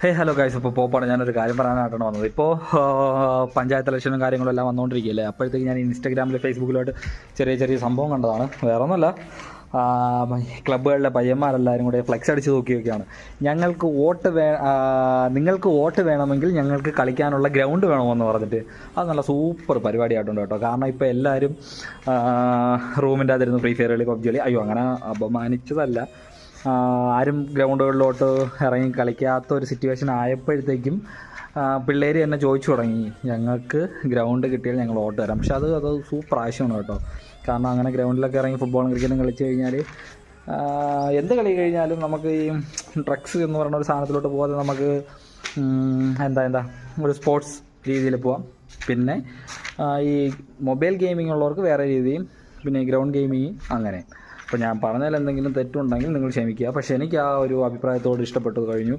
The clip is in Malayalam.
Hello guys. ഇപ്പോൾ പോപ്പാണ്. ഞാനൊരു കാര്യം പറയാനായിട്ടാണ് വന്നത്. ഇപ്പോൾ പഞ്ചായത്ത് ഇലക്ഷനും കാര്യങ്ങളും എല്ലാം വന്നുകൊണ്ടിരിക്കുകയല്ലേ. അപ്പോഴത്തേക്ക് ഞാൻ ഇൻസ്റ്റാഗ്രാമിൽ ഫേസ്ബുക്കിലായിട്ട് ചെറിയ സംഭവം കണ്ടതാണ്. വേറെ ഒന്നുമല്ല, ക്ലബ്ബുകളിലെ പയ്യന്മാരെല്ലാവരും കൂടെ ഫ്ലെക്സ് അടിച്ച് നോക്കിയൊക്കെയാണ്. നിങ്ങൾക്ക് വോട്ട് വേണമെങ്കിൽ ഞങ്ങൾക്ക് കളിക്കാനുള്ള ഗ്രൗണ്ട് വേണമെന്ന് പറഞ്ഞിട്ട്. അത് നല്ല സൂപ്പർ പരിപാടിയായിട്ടുണ്ട് കേട്ടോ. കാരണം ഇപ്പോൾ എല്ലാവരും റൂമിൻ്റെ അതിരുന്ന് ഫ്രീ ഫയർ കളി, പബ്ജി കളി. അയ്യോ, അങ്ങനെ അപമാനിച്ചതല്ല. ആരും ഗ്രൗണ്ടുകളിലോട്ട് ഇറങ്ങി കളിക്കാത്ത ഒരു സിറ്റുവേഷൻ ആയപ്പോഴത്തേക്കും പിള്ളേർ തന്നെ ചോദിച്ചു തുടങ്ങി, ഞങ്ങൾക്ക് ഗ്രൗണ്ട് കിട്ടിയാൽ ഞങ്ങൾ വോട്ട് തരാം. പക്ഷെ അത് സൂപ്പർ ആവശ്യമാണ് കേട്ടോ. കാരണം അങ്ങനെ ഗ്രൗണ്ടിലൊക്കെ ഇറങ്ങി ഫുട്ബോളും ക്രിക്കറ്റും കളിച്ച് കഴിഞ്ഞാൽ എന്ത് കളി കഴിഞ്ഞാലും നമുക്ക് ഈ ഡ്രഗ്സ് എന്ന് പറയുന്ന ഒരു സാധനത്തിലോട്ട് പോകാതെ നമുക്ക് എന്താ ഒരു സ്പോർട്സ് രീതിയിൽ പോവാം. പിന്നെ ഈ മൊബൈൽ ഗെയിമിംഗ് ഉള്ളവർക്ക് വേറെ രീതിയും, പിന്നെ ഗ്രൗണ്ട് ഗെയിമിങ് അങ്ങനെ. അപ്പോൾ ഞാൻ പറഞ്ഞാൽ എന്തെങ്കിലും തെറ്റുണ്ടെങ്കിൽ നിങ്ങൾ ക്ഷമിക്കുക. പക്ഷേ എനിക്ക് ആ ഒരു അഭിപ്രായത്തോട് ഇഷ്ടപ്പെട്ടു കഴിഞ്ഞു.